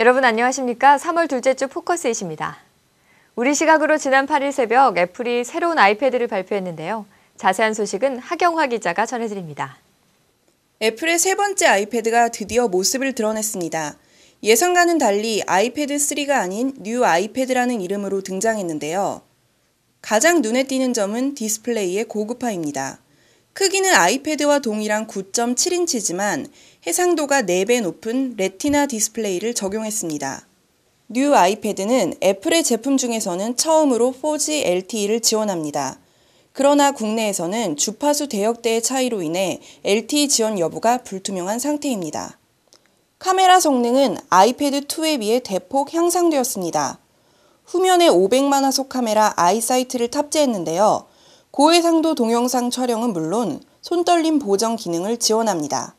여러분 안녕하십니까? 3월 둘째 주 포커스잇입니다. 우리 시각으로 지난 8일 새벽 애플이 새로운 아이패드를 발표했는데요. 자세한 소식은 하경화 기자가 전해드립니다. 애플의 세 번째 아이패드가 드디어 모습을 드러냈습니다. 예상과는 달리 아이패드 3가 아닌 뉴 아이패드라는 이름으로 등장했는데요. 가장 눈에 띄는 점은 디스플레이의 고급화입니다. 크기는 아이패드와 동일한 9.7인치지만 해상도가 4배 높은 레티나 디스플레이를 적용했습니다. 뉴 아이패드는 애플의 제품 중에서는 처음으로 4G LTE를 지원합니다. 그러나 국내에서는 주파수 대역대의 차이로 인해 LTE 지원 여부가 불투명한 상태입니다. 카메라 성능은 아이패드2에 비해 대폭 향상되었습니다. 후면에 500만 화소 카메라 아이사이트를 탑재했는데요. 고해상도 동영상 촬영은 물론 손떨림 보정 기능을 지원합니다.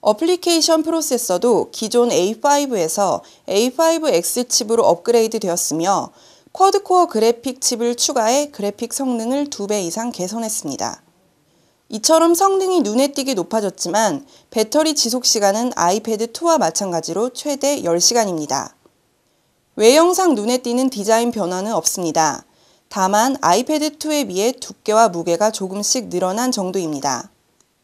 어플리케이션 프로세서도 기존 A5에서 A5X 칩으로 업그레이드 되었으며 쿼드코어 그래픽 칩을 추가해 그래픽 성능을 2배 이상 개선했습니다. 이처럼 성능이 눈에 띄게 높아졌지만 배터리 지속 시간은 아이패드2와 마찬가지로 최대 10시간입니다. 외형상 눈에 띄는 디자인 변화는 없습니다. 다만 아이패드2에 비해 두께와 무게가 조금씩 늘어난 정도입니다.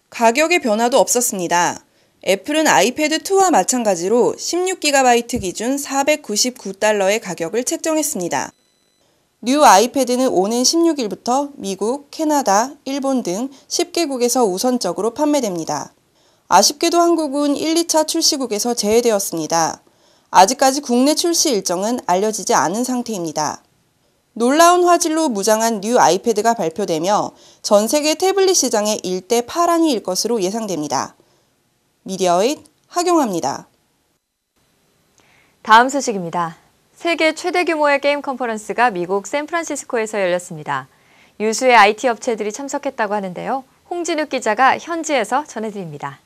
가격의 변화도 없었습니다. 애플은 아이패드2와 마찬가지로 16GB 기준 $499의 가격을 책정했습니다. 뉴 아이패드는 오는 16일부터 미국, 캐나다, 일본 등 10개국에서 우선적으로 판매됩니다. 아쉽게도 한국은 1, 2차 출시국에서 제외되었습니다. 아직까지 국내 출시 일정은 알려지지 않은 상태입니다. 놀라운 화질로 무장한 뉴 아이패드가 발표되며 전 세계 태블릿 시장의 일대 파란이일 것으로 예상됩니다. 미디어잇 하경화입니다. 다음 소식입니다. 세계 최대 규모의 게임 컨퍼런스가 미국 샌프란시스코에서 열렸습니다. 유수의 IT 업체들이 참석했다고 하는데요. 홍진욱 기자가 현지에서 전해드립니다.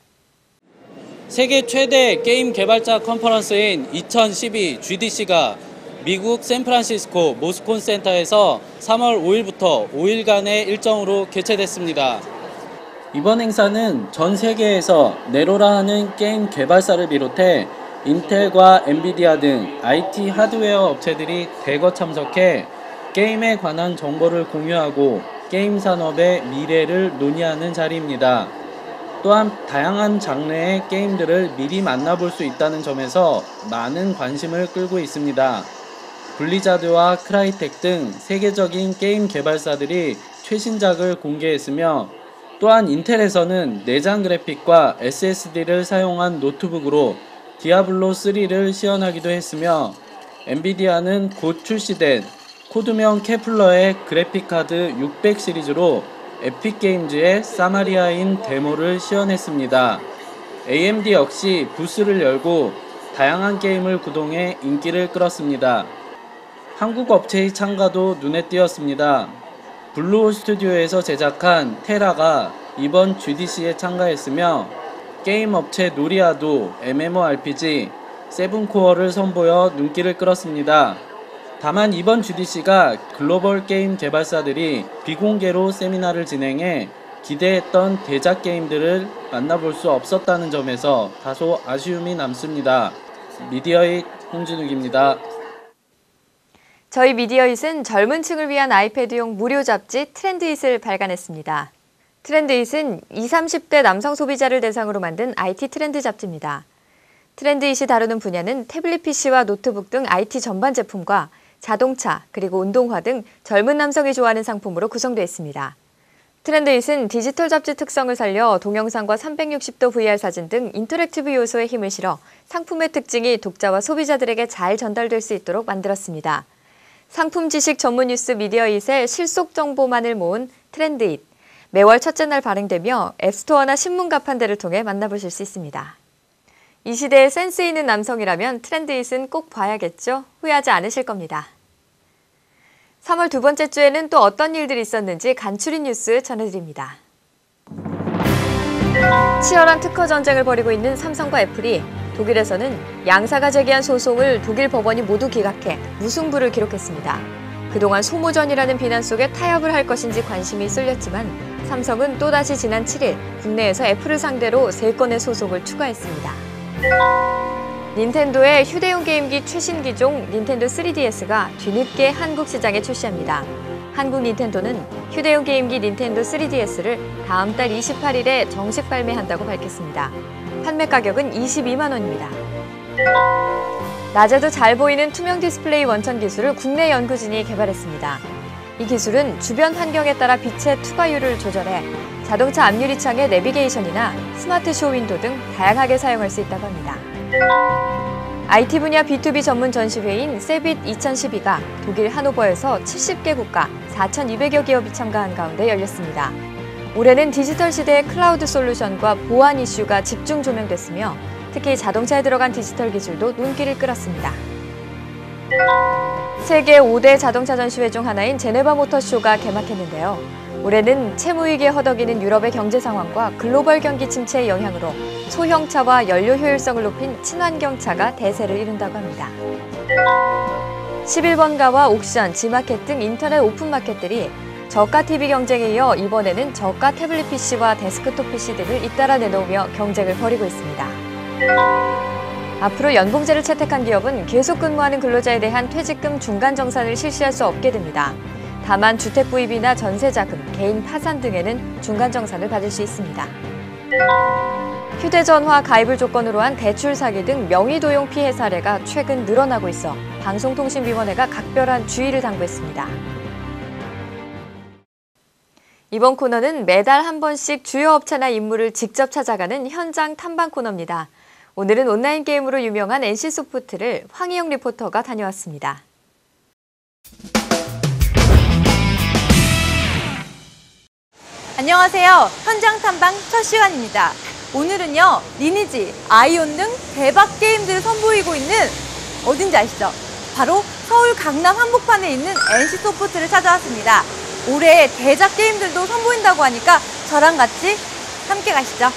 세계 최대 게임 개발자 컨퍼런스인 2012 GDC가 미국 샌프란시스코 모스콘 센터에서 3월 5일부터 5일간의 일정으로 개최됐습니다. 이번 행사는 전 세계에서 네로라 하는 게임 개발사를 비롯해 인텔과 엔비디아 등 IT 하드웨어 업체들이 대거 참석해 게임에 관한 정보를 공유하고 게임 산업의 미래를 논의하는 자리입니다. 또한 다양한 장르의 게임들을 미리 만나볼 수 있다는 점에서 많은 관심을 끌고 있습니다. 블리자드와 크라이텍 등 세계적인 게임 개발사들이 최신작을 공개했으며 또한 인텔에서는 내장 그래픽과 SSD를 사용한 노트북으로 디아블로 3를 시연하기도 했으며 엔비디아는 곧 출시된 코드명 케플러의 그래픽카드 600 시리즈로 에픽게임즈의 사마리아인 데모를 시연했습니다. AMD 역시 부스를 열고 다양한 게임을 구동해 인기를 끌었습니다. 한국 업체의 참가도 눈에 띄었습니다. 블루홀 스튜디오에서 제작한 테라가 이번 GDC에 참가했으며 게임 업체 노리아도 MMORPG 세븐코어를 선보여 눈길을 끌었습니다. 다만 이번 GDC가 글로벌 게임 개발사들이 비공개로 세미나를 진행해 기대했던 대작 게임들을 만나볼 수 없었다는 점에서 다소 아쉬움이 남습니다. 미디어잇 홍진욱입니다. 저희 미디어잇은 젊은 층을 위한 아이패드용 무료 잡지 트렌드잇을 발간했습니다. 트렌드잇은 20, 30대 남성 소비자를 대상으로 만든 IT 트렌드 잡지입니다. 트렌드잇이 다루는 분야는 태블릿 PC와 노트북 등 IT 전반 제품과 자동차, 그리고 운동화 등 젊은 남성이 좋아하는 상품으로 구성되어 있습니다. 트렌드잇은 디지털 잡지 특성을 살려 동영상과 360도 VR 사진 등 인터랙티브 요소에 힘을 실어 상품의 특징이 독자와 소비자들에게 잘 전달될 수 있도록 만들었습니다. 상품 지식 전문 뉴스 미디어잇의 실속 정보만을 모은 트렌드잇. 매월 첫째 날 발행되며 앱스토어나 신문 가판대를 통해 만나보실 수 있습니다. 이 시대에 센스 있는 남성이라면 트렌드잇은 꼭 봐야겠죠? 후회하지 않으실 겁니다. 3월 두 번째 주에는 또 어떤 일들이 있었는지 간추린 뉴스 전해드립니다. 치열한 특허 전쟁을 벌이고 있는 삼성과 애플이 독일에서는 양사가 제기한 소송을 독일 법원이 모두 기각해 무승부를 기록했습니다. 그동안 소모전이라는 비난 속에 타협을 할 것인지 관심이 쏠렸지만 삼성은 또다시 지난 7일 국내에서 애플을 상대로 3건의 소송을 추가했습니다. 닌텐도의 휴대용 게임기 최신 기종 닌텐도 3DS가 뒤늦게 한국 시장에 출시합니다. 한국 닌텐도는 휴대용 게임기 닌텐도 3DS를 다음 달 28일에 정식 발매한다고 밝혔습니다. 판매 가격은 22만 원입니다. 낮에도 잘 보이는 투명 디스플레이 원천 기술을 국내 연구진이 개발했습니다. 이 기술은 주변 환경에 따라 빛의 투과율을 조절해 자동차 앞유리창의 내비게이션이나 스마트 쇼 윈도 등 다양하게 사용할 수 있다고 합니다. IT 분야 B2B 전문 전시회인 세빗 2012가 독일 하노버에서 70개 국가 4,200여 기업이 참가한 가운데 열렸습니다. 올해는 디지털 시대의 클라우드 솔루션과 보안 이슈가 집중 조명됐으며 특히 자동차에 들어간 디지털 기술도 눈길을 끌었습니다. 세계 5대 자동차 전시회 중 하나인 제네바 모터쇼가 개막했는데요. 올해는 채무위기에 허덕이는 유럽의 경제 상황과 글로벌 경기 침체의 영향으로 소형차와 연료 효율성을 높인 친환경차가 대세를 이룬다고 합니다. 11번가와 옥션, 지마켓 등 인터넷 오픈마켓들이 저가 TV 경쟁에 이어 이번에는 저가 태블릿 PC와 데스크톱 PC 등을 잇따라 내놓으며 경쟁을 벌이고 있습니다. 앞으로 연봉제를 채택한 기업은 계속 근무하는 근로자에 대한 퇴직금 중간 정산을 실시할 수 없게 됩니다. 다만 주택 구입이나 전세 자금, 개인 파산 등에는 중간 정산을 받을 수 있습니다. 휴대전화 가입을 조건으로 한 대출 사기 등 명의 도용 피해 사례가 최근 늘어나고 있어 방송통신위원회가 각별한 주의를 당부했습니다. 이번 코너는 매달 한 번씩 주요 업체나 인물을 직접 찾아가는 현장 탐방 코너입니다. 오늘은 온라인 게임으로 유명한 NC소프트를 황희영 리포터가 다녀왔습니다. 안녕하세요. 현장 탐방 첫 시간입니다. 오늘은요, 리니지, 아이온 등 대박 게임들을 선보이고 있는 어딘지 아시죠? 바로 서울 강남 한복판에 있는 NC소프트를 찾아왔습니다. 올해 대작 게임들도 선보인다고 하니까 저랑 같이 함께 가시죠.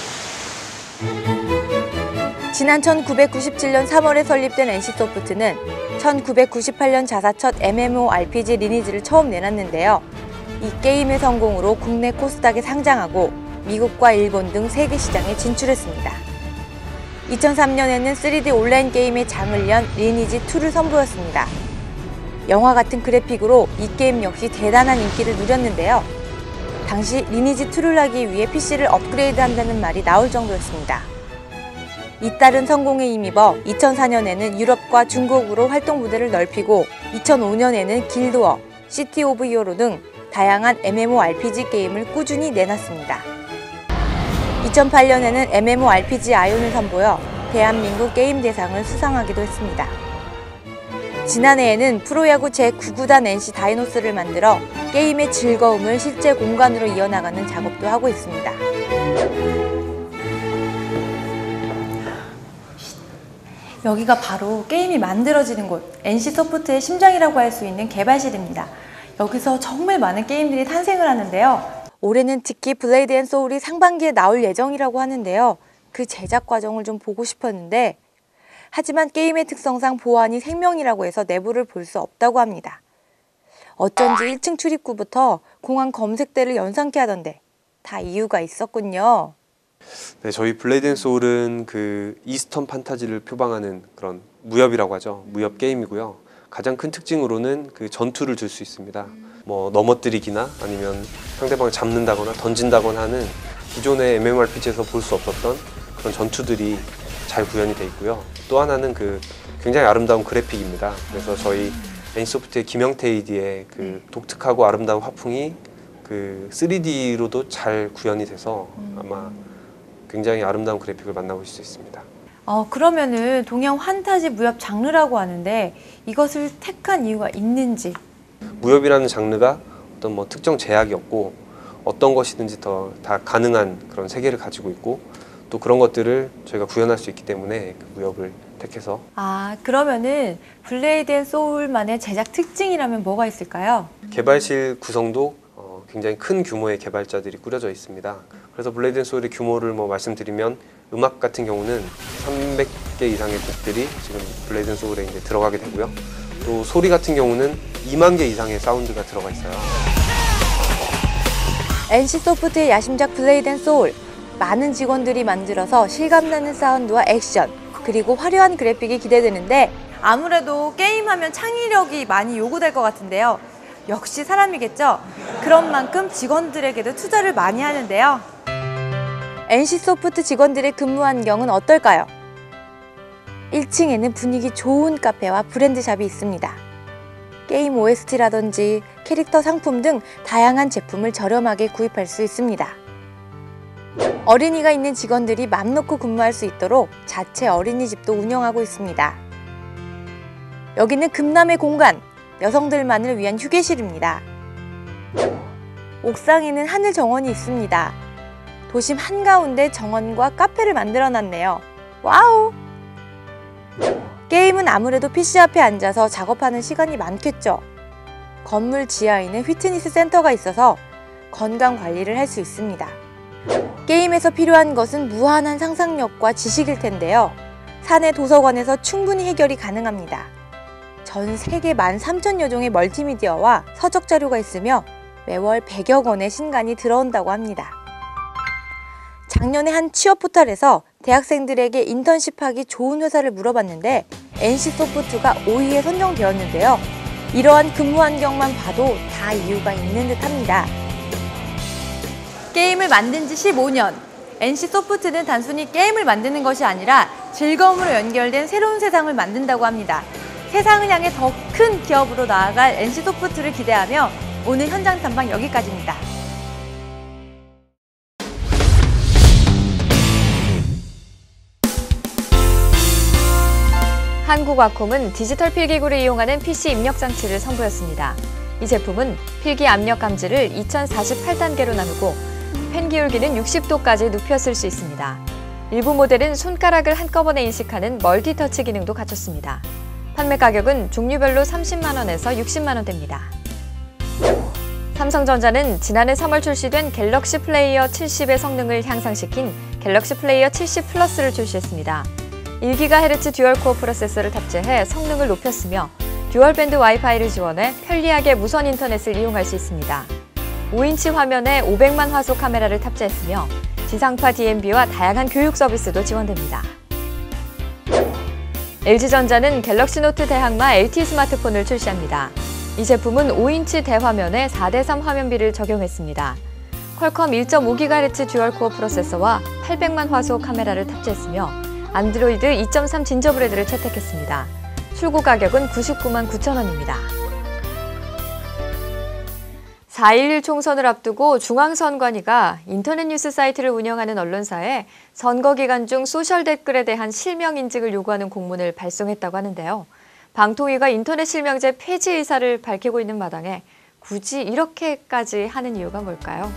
지난 1997년 3월에 설립된 NC소프트는 1998년 자사 첫 MMORPG 리니지를 처음 내놨는데요. 이 게임의 성공으로 국내 코스닥에 상장하고 미국과 일본 등 세계 시장에 진출했습니다. 2003년에는 3D 온라인 게임의 장을 연 리니지2를 선보였습니다. 영화 같은 그래픽으로 이 게임 역시 대단한 인기를 누렸는데요. 당시 리니지2를 하기 위해 PC를 업그레이드한다는 말이 나올 정도였습니다. 잇따른 성공에 힘입어 2004년에는 유럽과 중국으로 활동 무대를 넓히고 2005년에는 길드워, 시티 오브 히어로 등 다양한 MMORPG 게임을 꾸준히 내놨습니다. 2008년에는 MMORPG 아이온을 선보여 대한민국 게임 대상을 수상하기도 했습니다. 지난해에는 프로야구 제9구단 NC 다이노스를 만들어 게임의 즐거움을 실제 공간으로 이어나가는 작업도 하고 있습니다. 여기가 바로 게임이 만들어지는 곳, NC소프트의 심장이라고 할 수 있는 개발실입니다. 여기서 정말 많은 게임들이 탄생을 하는데요. 올해는 특히 블레이드 앤 소울이 상반기에 나올 예정이라고 하는데요. 그 제작 과정을 좀 보고 싶었는데 하지만 게임의 특성상 보안이 생명이라고 해서 내부를 볼 수 없다고 합니다. 어쩐지 1층 출입구부터 공항 검색대를 연상케 하던데 다 이유가 있었군요. 네, 저희 블레이드 앤 소울은 그 이스턴 판타지를 표방하는 그런 무협이라고 하죠. 무협 게임이고요. 가장 큰 특징으로는 그 전투를 줄 수 있습니다. 뭐 넘어뜨리기나 아니면 상대방을 잡는다거나 던진다거나 하는 기존의 MMORPG에서 볼 수 없었던 그런 전투들이 잘 구현이 돼 있고요. 또 하나는 그 굉장히 아름다운 그래픽입니다. 그래서 저희 NC소프트의 김영태 AD의 그 독특하고 아름다운 화풍이 그 3D로도 잘 구현이 돼서 아마 굉장히 아름다운 그래픽을 만나보실 수 있습니다. 그러면은 동양 환타지 무협 장르라고 하는데 이것을 택한 이유가 있는지? 무협이라는 장르가 어떤 뭐 특정 제약이 없고 어떤 것이든지 다 가능한 그런 세계를 가지고 있고 또 그런 것들을 저희가 구현할 수 있기 때문에 그 무협을 택해서. 그러면은 블레이드 앤 소울만의 제작 특징이라면 뭐가 있을까요? 개발실 구성도 굉장히 큰 규모의 개발자들이 꾸려져 있습니다. 그래서 블레이드 앤 소울의 규모를 뭐 말씀드리면 음악 같은 경우는 300개 이상의 곡들이 지금 블레이드 앤 소울에 이제 들어가게 되고요. 또 소리 같은 경우는 2만 개 이상의 사운드가 들어가 있어요. NC소프트의 야심작 블레이드 앤 소울. 많은 직원들이 만들어서 실감나는 사운드와 액션, 그리고 화려한 그래픽이 기대되는데 아무래도 게임하면 창의력이 많이 요구될 것 같은데요. 역시 사람이겠죠? 그런 만큼 직원들에게도 투자를 많이 하는데요. NC소프트 직원들의 근무 환경은 어떨까요? 1층에는 분위기 좋은 카페와 브랜드샵이 있습니다. 게임 OST라든지 캐릭터 상품 등 다양한 제품을 저렴하게 구입할 수 있습니다. 어린이가 있는 직원들이 맘 놓고 근무할 수 있도록 자체 어린이집도 운영하고 있습니다. 여기는 금남의 공간, 여성들만을 위한 휴게실입니다. 옥상에는 하늘 정원이 있습니다. 도심 한가운데 정원과 카페를 만들어 놨네요. 와우! 게임은 아무래도 PC 앞에 앉아서 작업하는 시간이 많겠죠. 건물 지하에는 피트니스 센터가 있어서 건강 관리를 할 수 있습니다. 게임에서 필요한 것은 무한한 상상력과 지식일 텐데요. 사내 도서관에서 충분히 해결이 가능합니다. 전 세계 13,000여 종의 멀티미디어와 서적 자료가 있으며 매월 100여 권의 신간이 들어온다고 합니다. 작년에 한 취업 포털에서 대학생들에게 인턴십하기 좋은 회사를 물어봤는데 NC소프트가 5위에 선정되었는데요. 이러한 근무 환경만 봐도 다 이유가 있는 듯합니다. 게임을 만든 지 15년, NC소프트는 단순히 게임을 만드는 것이 아니라 즐거움으로 연결된 새로운 세상을 만든다고 합니다. 세상을 향해 더 큰 기업으로 나아갈 NC소프트를 기대하며 오늘 현장 탐방 여기까지입니다. 한국와콤은 디지털 필기구를 이용하는 PC 입력 장치를 선보였습니다. 이 제품은 필기 압력 감지를 2048단계로 나누고 펜 기울기는 60도까지 눕혀 쓸 수 있습니다. 일부 모델은 손가락을 한꺼번에 인식하는 멀티터치 기능도 갖췄습니다. 판매 가격은 종류별로 30만 원에서 60만 원대입니다. 삼성전자는 지난해 3월 출시된 갤럭시 플레이어 70의 성능을 향상시킨 갤럭시 플레이어 70 플러스를 출시했습니다. 1GHz 듀얼코어 프로세서를 탑재해 성능을 높였으며 듀얼밴드 와이파이를 지원해 편리하게 무선 인터넷을 이용할 수 있습니다. 5인치 화면에 500만 화소 카메라를 탑재했으며 지상파 DMB와 다양한 교육 서비스도 지원됩니다. LG전자는 갤럭시 노트 대항마 LTE 스마트폰을 출시합니다. 이 제품은 5인치 대화면에 4:3 화면비를 적용했습니다. 퀄컴 1.5GHz 듀얼코어 프로세서와 800만 화소 카메라를 탑재했으며 안드로이드 2.3 진저브레드를 채택했습니다. 출고 가격은 99만 9천 원입니다. 4.11 총선을 앞두고 중앙선관위가 인터넷 뉴스 사이트를 운영하는 언론사에 선거 기간 중 소셜 댓글에 대한 실명 인증을 요구하는 공문을 발송했다고 하는데요. 방통위가 인터넷 실명제 폐지 의사를 밝히고 있는 마당에 굳이 이렇게까지 하는 이유가 뭘까요?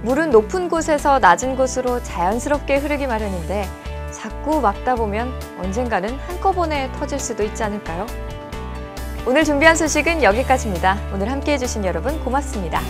물은 높은 곳에서 낮은 곳으로 자연스럽게 흐르기 마련인데 자꾸 막다 보면 언젠가는 한꺼번에 터질 수도 있지 않을까요? 오늘 준비한 소식은 여기까지입니다. 오늘 함께해 주신 여러분 고맙습니다.